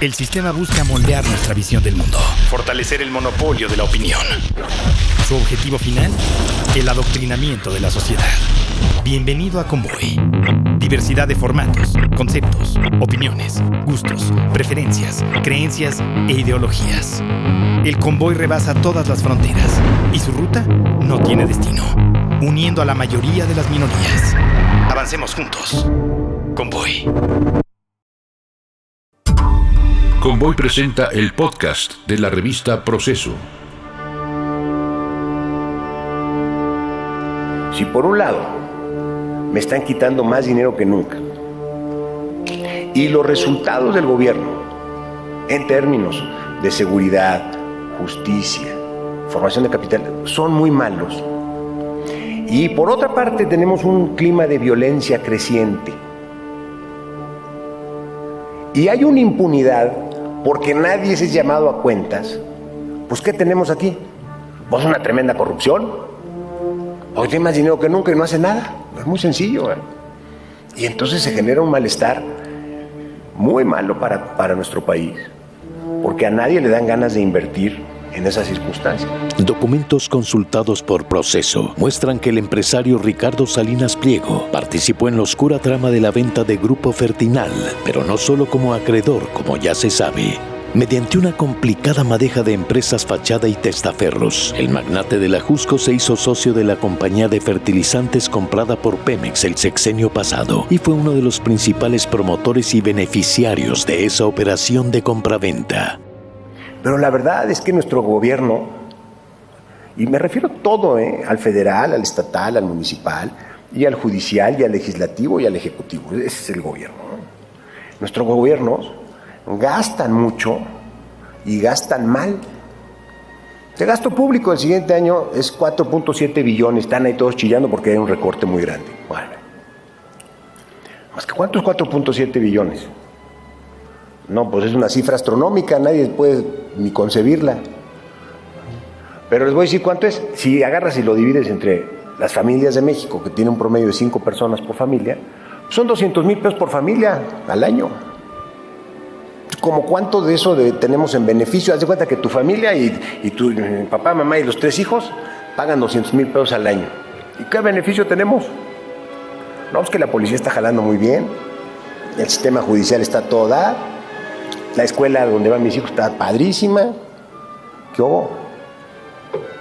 El sistema busca moldear nuestra visión del mundo, fortalecer el monopolio de la opinión. Su objetivo final, el adoctrinamiento de la sociedad. Bienvenido a Convoy. Diversidad de formatos, conceptos, opiniones, gustos, preferencias, creencias e ideologías. El Convoy rebasa todas las fronteras y su ruta no tiene destino, uniendo a la mayoría de las minorías. Avancemos juntos. Convoy. Convoy presenta el podcast de la revista Proceso. Si por un lado me están quitando más dinero que nunca y los resultados del gobierno en términos de seguridad, justicia, formación de capital son muy malos, y por otra parte tenemos un clima de violencia creciente y hay una impunidad porque nadie es llamado a cuentas, pues ¿qué tenemos aquí? Pues una tremenda corrupción. Hoy tiene más dinero que nunca y no hace nada. Es muy sencillo, ¿eh? Y entonces se genera un malestar muy malo para nuestro país, porque a nadie le dan ganas de invertir en esas circunstancias. Documentos consultados por Proceso muestran que el empresario Ricardo Salinas Pliego participó en la oscura trama de la venta de Grupo Fertinal, pero no solo como acreedor, como ya se sabe. Mediante una complicada madeja de empresas fachada y testaferros, el magnate de la Jusco se hizo socio de la compañía de fertilizantes comprada por Pemex el sexenio pasado y fue uno de los principales promotores y beneficiarios de esa operación de compraventa. Pero la verdad es que nuestro gobierno, y me refiero todo, al federal, al estatal, al municipal, y al judicial, y al legislativo, y al ejecutivo, ese es el gobierno, ¿no? Nuestros gobiernos gastan mucho y gastan mal. El gasto público del siguiente año es 4.7 billones, están ahí todos chillando porque hay un recorte muy grande. Bueno, más que ¿cuántos 4.7 billones? No, pues es una cifra astronómica, nadie puede ni concebirla. Pero les voy a decir cuánto es. Si agarras y lo divides entre las familias de México, que tiene un promedio de 5 personas por familia, son 200,000 pesos por familia al año. ¿Cómo cuánto de eso tenemos en beneficio? Haz de cuenta que tu familia y tu papá, mamá y los 3 hijos pagan 200,000 pesos al año. ¿Y qué beneficio tenemos? No, es que la policía está jalando muy bien, el sistema judicial está todo dar, la escuela donde van mis hijos está padrísima. ¿Qué hubo?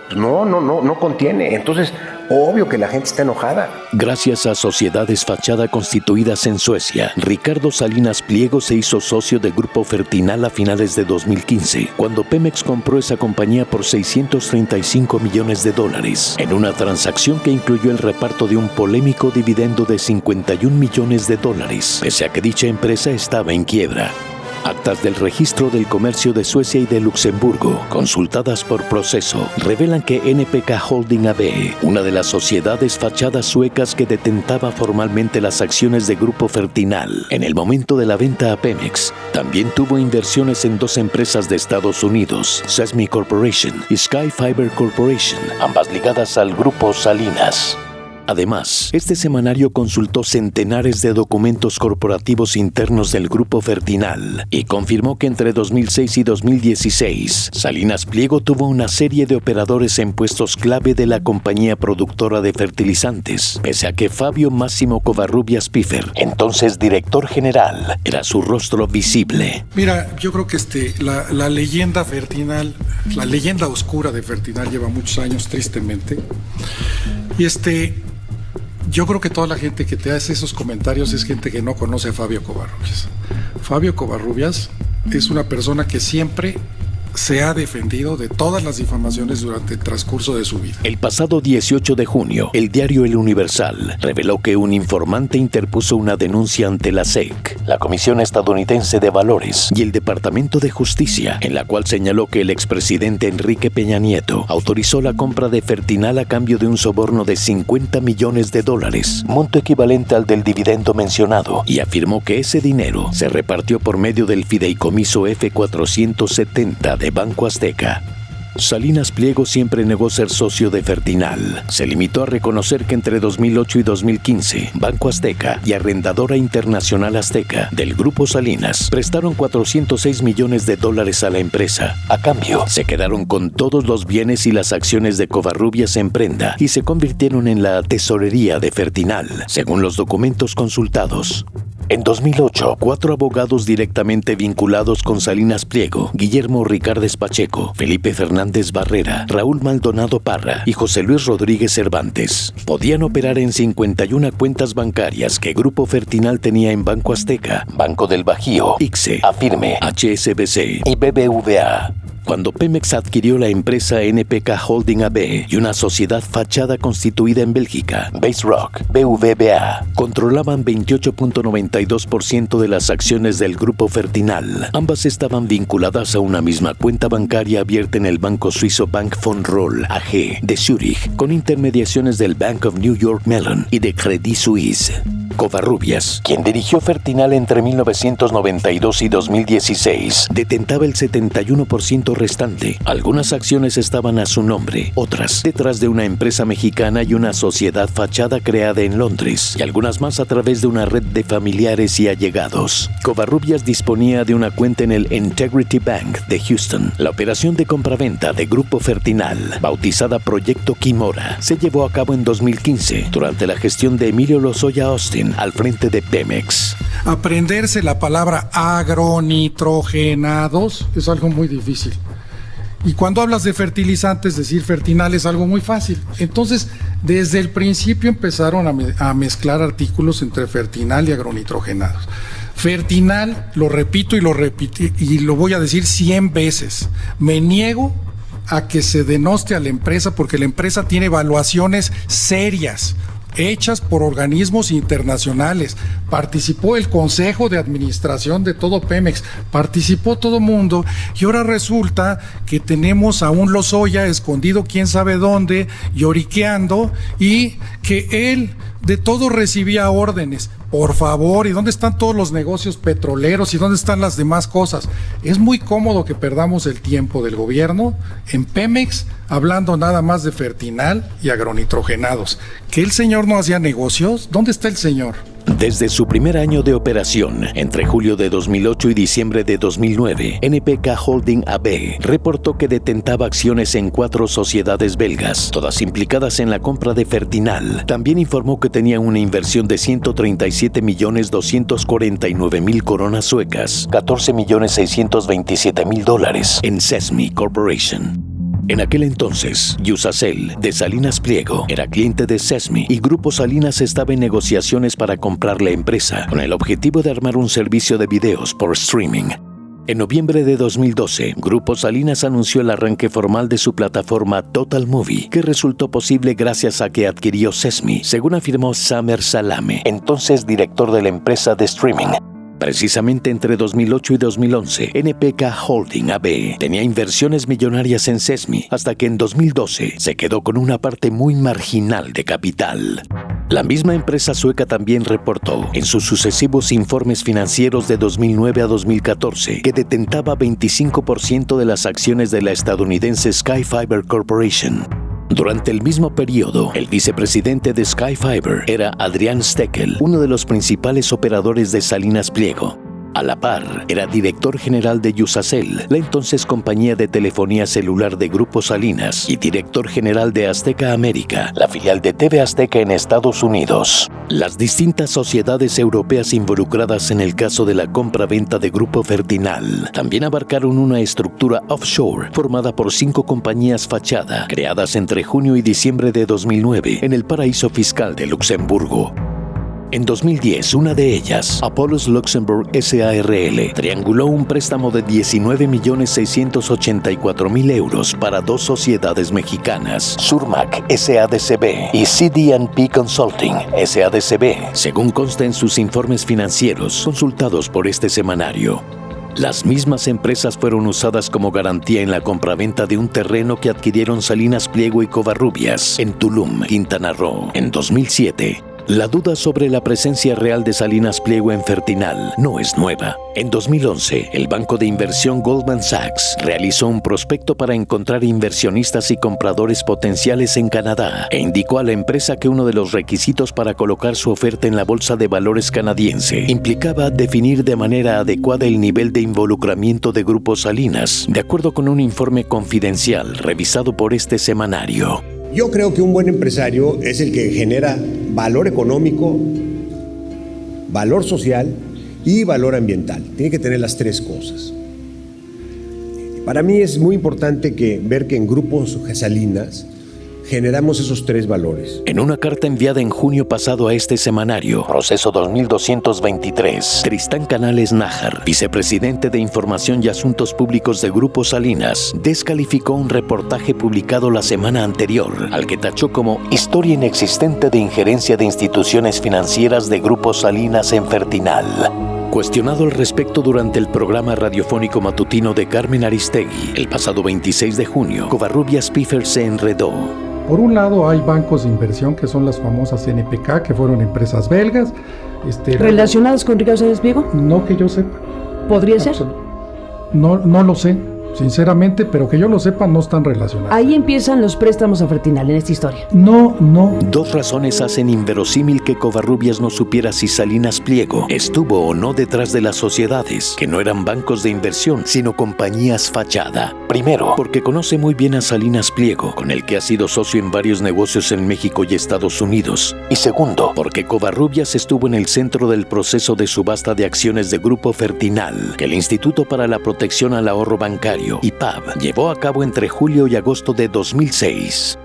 Pues no contiene. Entonces, obvio que la gente está enojada. Gracias a sociedades fachada constituidas en Suecia, Ricardo Salinas Pliego se hizo socio de Grupo Fertinal a finales de 2015, cuando Pemex compró esa compañía por $635 millones en una transacción que incluyó el reparto de un polémico dividendo de $51 millones, pese a que dicha empresa estaba en quiebra. Actas del Registro del Comercio de Suecia y de Luxemburgo, consultadas por Proceso, revelan que NPK Holding AB, una de las sociedades fachadas suecas que detentaba formalmente las acciones de Grupo Fertinal en el momento de la venta a Pemex, también tuvo inversiones en 2 empresas de Estados Unidos, Sesame Corporation y Sky Fiber Corporation, ambas ligadas al Grupo Salinas. Además, este semanario consultó centenares de documentos corporativos internos del Grupo Fertinal y confirmó que entre 2006 y 2016, Salinas Pliego tuvo una serie de operadores en puestos clave de la compañía productora de fertilizantes, pese a que Fabio Máximo Covarrubias Piffer, entonces director general, era su rostro visible. Mira, yo creo que la leyenda Fertinal, la leyenda oscura de Fertinal lleva muchos años, tristemente, y yo creo que toda la gente que te hace esos comentarios es gente que no conoce a Fabio Covarrubias. Fabio Covarrubias es una persona que siempre se ha defendido de todas las difamaciones durante el transcurso de su vida. El pasado 18 de junio, el diario El Universal reveló que un informante interpuso una denuncia ante la SEC, la Comisión Estadounidense de Valores, y el Departamento de Justicia, en la cual señaló que el expresidente Enrique Peña Nieto autorizó la compra de Fertinal a cambio de un soborno de $50 millones, monto equivalente al del dividendo mencionado, y afirmó que ese dinero se repartió por medio del fideicomiso F470 de Banco Azteca. Salinas Pliego siempre negó ser socio de Fertinal. Se limitó a reconocer que entre 2008 y 2015, Banco Azteca y Arrendadora Internacional Azteca del Grupo Salinas prestaron $406 millones a la empresa. A cambio, se quedaron con todos los bienes y las acciones de Covarrubias en prenda y se convirtieron en la tesorería de Fertinal, según los documentos consultados. En 2008, 4 abogados directamente vinculados con Salinas Pliego, Guillermo Ricardes Pacheco, Felipe Fernández Barrera, Raúl Maldonado Parra y José Luis Rodríguez Cervantes, podían operar en 51 cuentas bancarias que Grupo Fertinal tenía en Banco Azteca, Banco del Bajío, ICSE, Afirme, HSBC y BBVA. Cuando Pemex adquirió la empresa NPK Holding AB y una sociedad fachada constituida en Bélgica, Base Rock, BVBA, controlaban 28.92% de las acciones del Grupo Fertinal. Ambas estaban vinculadas a una misma cuenta bancaria abierta en el banco suizo Bank von Roll AG de Zúrich, con intermediaciones del Bank of New York Mellon y de Credit Suisse. Covarrubias, quien dirigió Fertinal entre 1992 y 2016, detentaba el 71% restante. Algunas acciones estaban a su nombre, otras detrás de una empresa mexicana y una sociedad fachada creada en Londres, y algunas más a través de una red de familiares y allegados. Covarrubias disponía de una cuenta en el Integrity Bank de Houston. La operación de compraventa de Grupo Fertinal, bautizada Proyecto Quimora, se llevó a cabo en 2015, durante la gestión de Emilio Lozoya Austin al frente de Pemex. Aprenderse la palabra agronitrogenados es algo muy difícil. Y cuando hablas de fertilizantes, decir Fertinal es algo muy fácil. Entonces, desde el principio empezaron a mezclar artículos entre Fertinal y agronitrogenados. Fertinal, lo repito y lo repetí y lo voy a decir 100 veces. Me niego a que se denoste a la empresa porque la empresa tiene evaluaciones serias, hechas por organismos internacionales. Participó el Consejo de Administración de todo Pemex, participó todo mundo, y ahora resulta que tenemos a un Lozoya escondido quién sabe dónde, lloriqueando, y que él de todo recibía órdenes. Por favor, ¿y dónde están todos los negocios petroleros? ¿Y dónde están las demás cosas? Es muy cómodo que perdamos el tiempo del gobierno en Pemex hablando nada más de Fertinal y agronitrogenados. ¿Que el señor no hacía negocios? ¿Dónde está el señor? Desde su primer año de operación, entre julio de 2008 y diciembre de 2009, NPK Holding AB reportó que detentaba acciones en 4 sociedades belgas, todas implicadas en la compra de Fertinal. También informó que tenía una inversión de 137.249.000 coronas suecas, $14.627.000 en Sesmi Corporation. En aquel entonces, Yusacel, de Salinas Pliego, era cliente de Sesmi y Grupo Salinas estaba en negociaciones para comprar la empresa con el objetivo de armar un servicio de videos por streaming. En noviembre de 2012, Grupo Salinas anunció el arranque formal de su plataforma Total Movie, que resultó posible gracias a que adquirió Sesmi, según afirmó Samer Salame, entonces director de la empresa de streaming. Precisamente entre 2008 y 2011, NPK Holding AB tenía inversiones millonarias en Sesmi, hasta que en 2012 se quedó con una parte muy marginal de capital. La misma empresa sueca también reportó en sus sucesivos informes financieros de 2009 a 2014 que detentaba 25% de las acciones de la estadounidense Sky Fiber Corporation. Durante el mismo periodo, el vicepresidente de Sky Fiber era Adrián Steckel, uno de los principales operadores de Salinas Pliego. A la par, era director general de Yusacel, la entonces compañía de telefonía celular de Grupo Salinas, y director general de Azteca América, la filial de TV Azteca en Estados Unidos. Las distintas sociedades europeas involucradas en el caso de la compra-venta de Grupo Fertinal también abarcaron una estructura offshore formada por 5 compañías fachada, creadas entre junio y diciembre de 2009 en el paraíso fiscal de Luxemburgo. En 2010, una de ellas, Apollos Luxembourg S.A.R.L., trianguló un préstamo de 19.684.000 euros para 2 sociedades mexicanas, Surmac S.A.D.C.B. y CD&P Consulting S.A.D.C.B., según consta en sus informes financieros consultados por este semanario. Las mismas empresas fueron usadas como garantía en la compraventa de un terreno que adquirieron Salinas Pliego y Covarrubias en Tulum, Quintana Roo, en 2007. La duda sobre la presencia real de Salinas Pliego en Fertinal no es nueva. En 2011, el banco de inversión Goldman Sachs realizó un prospecto para encontrar inversionistas y compradores potenciales en Canadá e indicó a la empresa que uno de los requisitos para colocar su oferta en la bolsa de valores canadiense implicaba definir de manera adecuada el nivel de involucramiento de Grupo Salinas, de acuerdo con un informe confidencial revisado por este semanario. Yo creo que un buen empresario es el que genera valor económico, valor social y valor ambiental. Tiene que tener las tres cosas. Para mí es muy importante ver que en Grupo Salinas generamos esos tres valores. En una carta enviada en junio pasado a este semanario, Proceso 2223, Tristán Canales Nájar, vicepresidente de Información y Asuntos Públicos de Grupo Salinas, descalificó un reportaje publicado la semana anterior, al que tachó como historia inexistente de injerencia de instituciones financieras de Grupo Salinas en Fertinal. Cuestionado al respecto durante el programa radiofónico matutino de Carmen Aristegui, el pasado 26 de junio, Covarrubias Piffer se enredó. Por un lado hay bancos de inversión que son las famosas NPK, que fueron empresas belgas. ¿Relacionadas con Ricardo Salinas Pliego? No que yo sepa. ¿Podría ser? No lo sé, sinceramente, pero que yo lo sepa no están relacionados. Ahí empiezan los préstamos a Fertinal en esta historia. No. Dos razones hacen inverosímil que Covarrubias no supiera si Salinas Pliego estuvo o no detrás de las sociedades, que no eran bancos de inversión, sino compañías fachada. Primero, porque conoce muy bien a Salinas Pliego, con el que ha sido socio en varios negocios en México y Estados Unidos. Y segundo, porque Covarrubias estuvo en el centro del proceso de subasta de acciones de Grupo Fertinal, que el Instituto para la Protección al Ahorro Bancario, IPAB, llevó a cabo entre julio y agosto de 2006.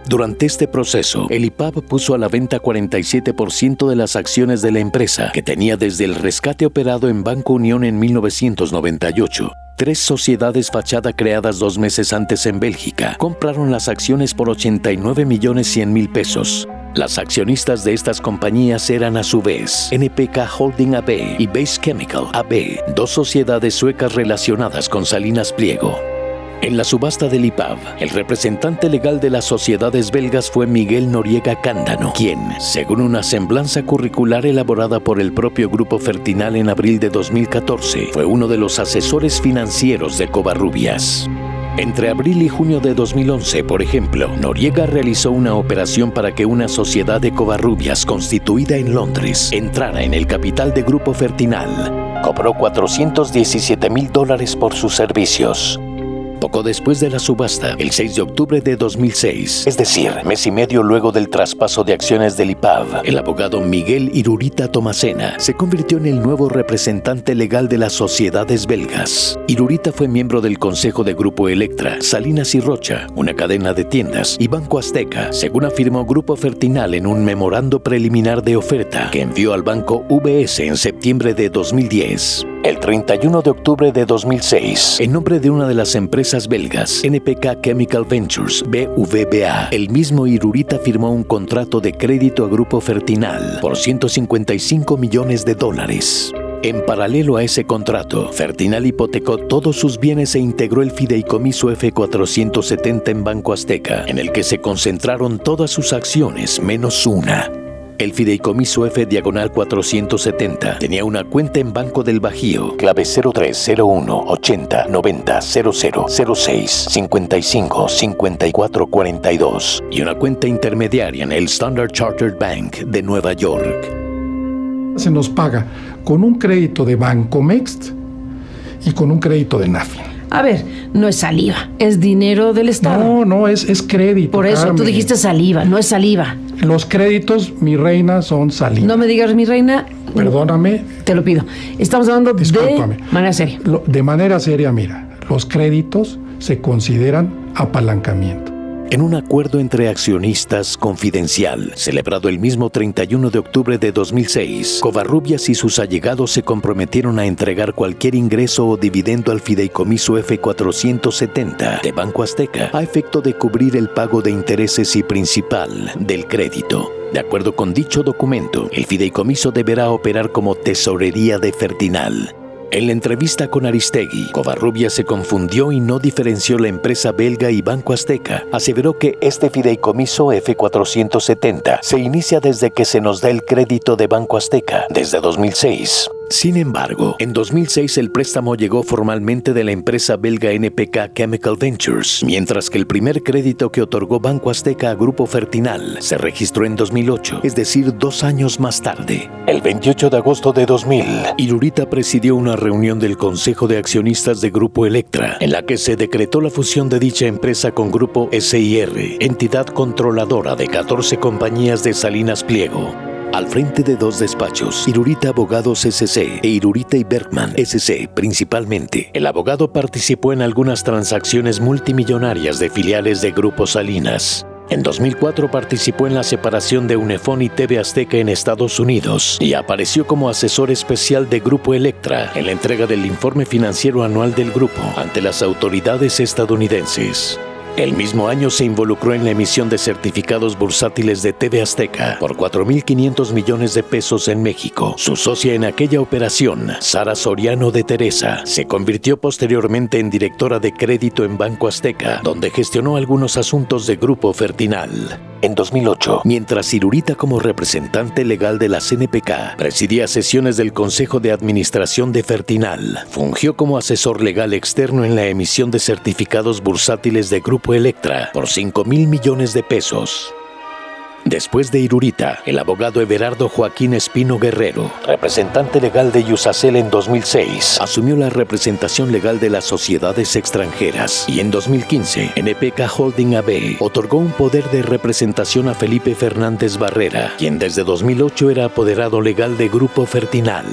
Durante este proceso, el IPAB puso a la venta 47% de las acciones de la empresa, que tenía desde el rescate operado en Banco Unión en 1998. 3 sociedades fachada creadas 2 meses antes en Bélgica compraron las acciones por 89.100.000 pesos. Las accionistas de estas compañías eran a su vez NPK Holding AB y Base Chemical AB, 2 sociedades suecas relacionadas con Salinas Pliego. En la subasta del IPAB, el representante legal de las sociedades belgas fue Miguel Noriega Cándano, quien, según una semblanza curricular elaborada por el propio Grupo Fertinal en abril de 2014, fue uno de los asesores financieros de Covarrubias. Entre abril y junio de 2011, por ejemplo, Noriega realizó una operación para que una sociedad de Covarrubias constituida en Londres entrara en el capital de Grupo Fertinal. Cobró $417,000 por sus servicios. Poco después de la subasta, el 6 de octubre de 2006, es decir, mes y medio luego del traspaso de acciones del IPAB, el abogado Miguel Irurita Tomasena se convirtió en el nuevo representante legal de las sociedades belgas. Irurita fue miembro del consejo de Grupo Electra, Salinas y Rocha, una cadena de tiendas, y Banco Azteca, según afirmó Grupo Fertinal en un memorando preliminar de oferta que envió al banco UBS en septiembre de 2010. El 31 de octubre de 2006, en nombre de una de las empresas belgas, NPK Chemical Ventures, BVBA, el mismo Irurita firmó un contrato de crédito a Grupo Fertinal por $155 millones. En paralelo a ese contrato, Fertinal hipotecó todos sus bienes e integró el fideicomiso F470 en Banco Azteca, en el que se concentraron todas sus acciones menos una. El fideicomiso F/470 tenía una cuenta en Banco del Bajío, clave 0301 80 90 00 06 55 54 42, y una cuenta intermediaria en el Standard Chartered Bank de Nueva York. Se nos paga con un crédito de Bancomext y con un crédito de Nafin. A ver, no es saliva, es dinero del Estado. No, es crédito. Por eso, Carmen. tú dijiste saliva, no es saliva. Los créditos, mi reina, son saliva. No me digas, mi reina. Perdóname. Te lo pido. Estamos hablando Discúlpame. de manera seria. De manera seria, mira, los créditos se consideran apalancamiento. En un acuerdo entre accionistas confidencial, celebrado el mismo 31 de octubre de 2006, Covarrubias y sus allegados se comprometieron a entregar cualquier ingreso o dividendo al fideicomiso F470 de Banco Azteca a efecto de cubrir el pago de intereses y principal del crédito. De acuerdo con dicho documento, el fideicomiso deberá operar como tesorería de Fertinal. En la entrevista con Aristegui, Covarrubias se confundió y no diferenció la empresa belga y Banco Azteca. Aseveró que este fideicomiso F470 se inicia desde que se nos da el crédito de Banco Azteca, desde 2006. Sin embargo, en 2006 el préstamo llegó formalmente de la empresa belga NPK Chemical Ventures, mientras que el primer crédito que otorgó Banco Azteca a Grupo Fertinal se registró en 2008, es decir, 2 años más tarde. El 28 de agosto de 2000, Irurita presidió una reunión del Consejo de Accionistas de Grupo Electra, en la que se decretó la fusión de dicha empresa con Grupo SIR, entidad controladora de 14 compañías de Salinas Pliego. Al frente de 2 despachos, Irurita Abogados S.C. e Irurita y Bergman S.C. principalmente. El abogado participó en algunas transacciones multimillonarias de filiales de Grupo Salinas. En 2004 participó en la separación de Unefón y TV Azteca en Estados Unidos y apareció como asesor especial de Grupo Electra en la entrega del informe financiero anual del grupo ante las autoridades estadounidenses. El mismo año se involucró en la emisión de certificados bursátiles de TV Azteca por 4.500 millones de pesos en México. Su socia en aquella operación, Sara Soriano de Teresa, se convirtió posteriormente en directora de crédito en Banco Azteca, donde gestionó algunos asuntos de Grupo Fertinal. En 2008, mientras Irurita como representante legal de la CNPK presidía sesiones del Consejo de Administración de Fertinal, fungió como asesor legal externo en la emisión de certificados bursátiles de Grupo Electra por 5.000 millones de pesos. Después de Irurita, el abogado Everardo Joaquín Espino Guerrero, representante legal de Yusacel en 2006, asumió la representación legal de las sociedades extranjeras y en 2015, NPK Holding AB otorgó un poder de representación a Felipe Fernández Barrera, quien desde 2008 era apoderado legal de Grupo Fertinal.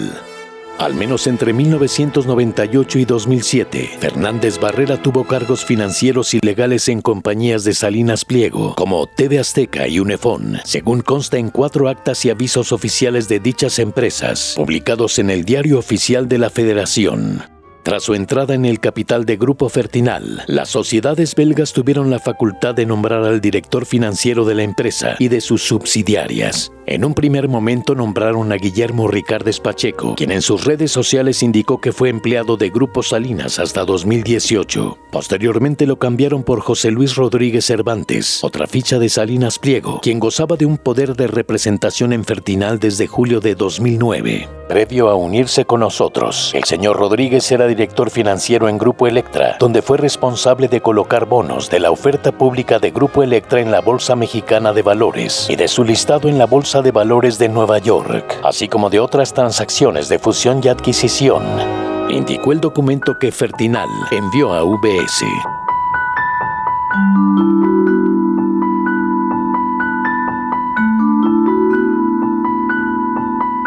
Al menos entre 1998 y 2007, Fernández Barrera tuvo cargos financieros y legales en compañías de Salinas Pliego, como TV Azteca y Unefón, según consta en 4 actas y avisos oficiales de dichas empresas, publicados en el Diario Oficial de la Federación. Tras su entrada en el capital de Grupo Fertinal, las sociedades belgas tuvieron la facultad de nombrar al director financiero de la empresa y de sus subsidiarias. En un primer momento nombraron a Guillermo Ricardes Pacheco, quien en sus redes sociales indicó que fue empleado de Grupo Salinas hasta 2018. Posteriormente lo cambiaron por José Luis Rodríguez Cervantes, otra ficha de Salinas Pliego, quien gozaba de un poder de representación en Fertinal desde julio de 2009. Previo a unirse con nosotros, el señor Rodríguez era director financiero en Grupo Electra, donde fue responsable de colocar bonos de la oferta pública de Grupo Electra en la Bolsa Mexicana de Valores y de su listado en la Bolsa de Valores de Nueva York, así como de otras transacciones de fusión y adquisición, indicó el documento que Fertinal envió a UBS.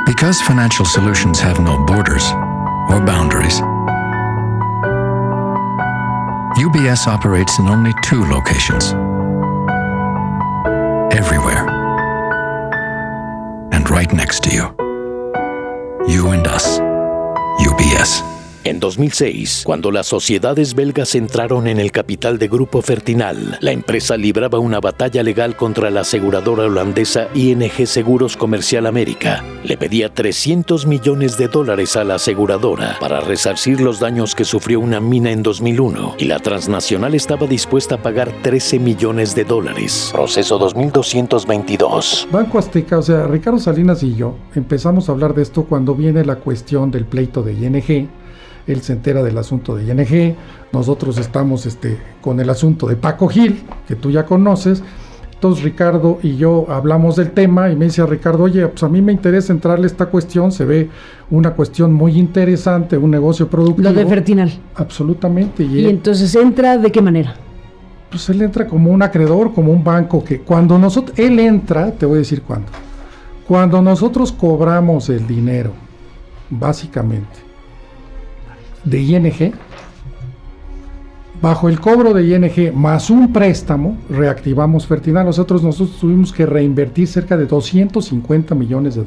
Because financial solutions have no borders or boundaries, UBS operates in only 2 locations. Everywhere. And right next to you. You and us. UBS. En 2006, cuando las sociedades belgas entraron en el capital de Grupo Fertinal, la empresa libraba una batalla legal contra la aseguradora holandesa ING Seguros Comercial América. Le pedía $300 millones a la aseguradora para resarcir los daños que sufrió una mina en 2001 y la transnacional estaba dispuesta a pagar $13 millones. Proceso 2222. Banco Azteca, o sea, Ricardo Salinas y yo empezamos a hablar de esto cuando viene la cuestión del pleito de ING. Él se entera del asunto de ING, nosotros estamos con el asunto de Paco Gil, que tú ya conoces. Entonces Ricardo y yo hablamos del tema y me dice Ricardo, oye, pues a mí me interesa entrarle a esta cuestión, se ve una cuestión muy interesante, un negocio productivo. Lo de Fertinal. Absolutamente. ¿Y entonces entra de qué manera? Pues él entra como un acreedor, como un banco, que cuando él entra, te voy a decir cuándo. Cuando nosotros cobramos el dinero, básicamente, de ING, bajo el cobro de ING más un préstamo, reactivamos Fertinal. Nosotros tuvimos que reinvertir cerca de $250 millones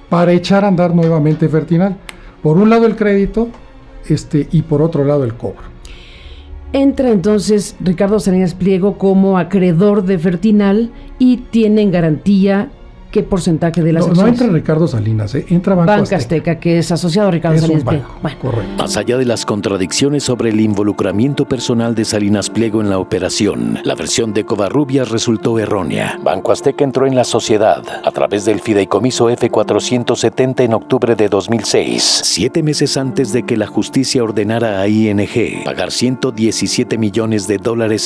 para echar a andar nuevamente Fertinal. Por un lado el crédito y por otro lado el cobro. Entra entonces Ricardo Salinas Pliego como acreedor de Fertinal y tiene en garantía ¿Qué porcentaje de las No acciones? entra Ricardo Salinas, entra Banco Azteca, que es asociado a Ricardo Es un Salinas banco, Pliego. Bueno. correcto. Más allá de las contradicciones sobre el involucramiento personal de Salinas Pliego en la operación, la versión de Covarrubias resultó errónea. Banco Azteca entró en la sociedad a través del fideicomiso F470 en octubre de 2006, 7 meses antes de que la justicia ordenara a ING pagar $117 millones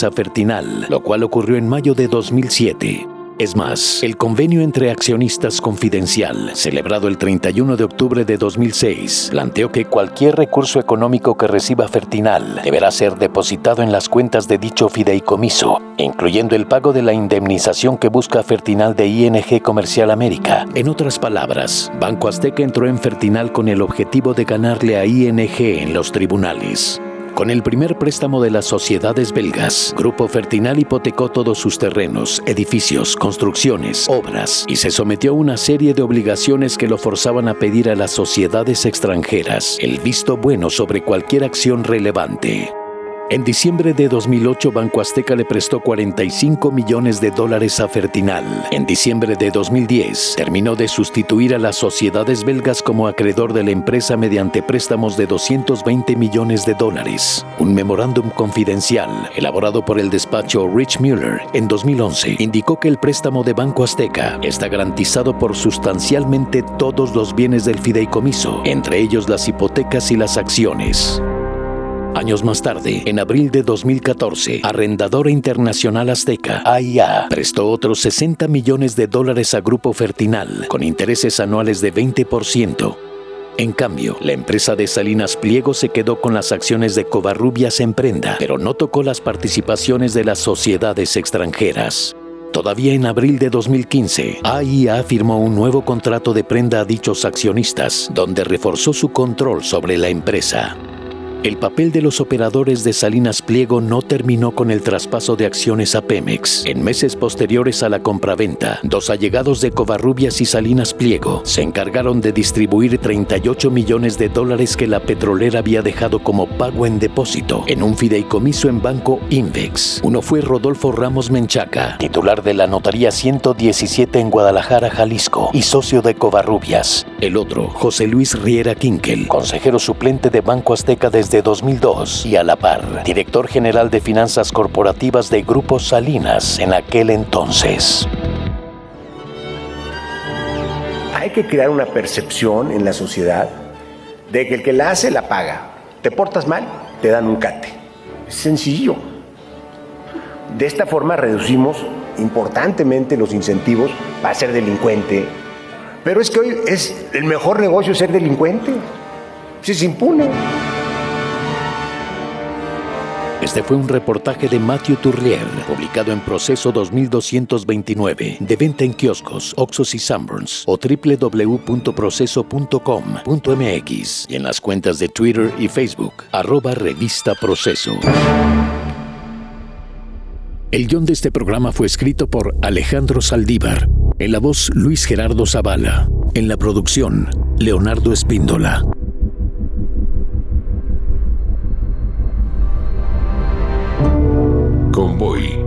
a Fertinal, lo cual ocurrió en mayo de 2007. Es más, el convenio entre accionistas confidencial, celebrado el 31 de octubre de 2006, planteó que cualquier recurso económico que reciba Fertinal deberá ser depositado en las cuentas de dicho fideicomiso, incluyendo el pago de la indemnización que busca Fertinal de ING Comercial América. En otras palabras, Banco Azteca entró en Fertinal con el objetivo de ganarle a ING en los tribunales. Con el primer préstamo de las sociedades belgas, Grupo Fertinal hipotecó todos sus terrenos, edificios, construcciones, obras y se sometió a una serie de obligaciones que lo forzaban a pedir a las sociedades extranjeras el visto bueno sobre cualquier acción relevante. En diciembre de 2008, Banco Azteca le prestó $45 millones a Fertinal. En diciembre de 2010, terminó de sustituir a las sociedades belgas como acreedor de la empresa mediante préstamos de $220 millones. Un memorándum confidencial, elaborado por el despacho Rich Mueller en 2011, indicó que el préstamo de Banco Azteca está garantizado por sustancialmente todos los bienes del fideicomiso, entre ellos las hipotecas y las acciones. Años más tarde, en abril de 2014, Arrendadora Internacional Azteca, AIA, prestó otros $60 millones a Grupo Fertinal, con intereses anuales de 20%. En cambio, la empresa de Salinas Pliego se quedó con las acciones de Covarrubias en prenda, pero no tocó las participaciones de las sociedades extranjeras. Todavía en abril de 2015, AIA firmó un nuevo contrato de prenda a dichos accionistas, donde reforzó su control sobre la empresa. El papel de los operadores de Salinas Pliego no terminó con el traspaso de acciones a Pemex. En meses posteriores a la compraventa, dos allegados de Covarrubias y Salinas Pliego se encargaron de distribuir $38 millones que la petrolera había dejado como pago en depósito en un fideicomiso en Banco Invex. Uno fue Rodolfo Ramos Menchaca, titular de la Notaría 117 en Guadalajara, Jalisco, y socio de Covarrubias. El otro, José Luis Riera Quinkel, consejero suplente de Banco Azteca desde 2002 y a la par, director general de finanzas corporativas de Grupo Salinas en aquel entonces. Hay que crear una percepción en la sociedad de que el que la hace, la paga. Te portas mal, te dan un cate. Es sencillo. De esta forma reducimos importantemente los incentivos para ser delincuente. Pero es que hoy es el mejor negocio ser delincuente. Si es impune. Este fue un reportaje de Matthew Turlier, publicado en Proceso 2229, de venta en kioscos, Oxxos y Sanborns o www.proceso.com.mx y en las cuentas de Twitter y Facebook, @Revista Proceso. El guión de este programa fue escrito por Alejandro Saldívar, en la voz Luis Gerardo Zavala, en la producción Leonardo Espíndola. Convoy.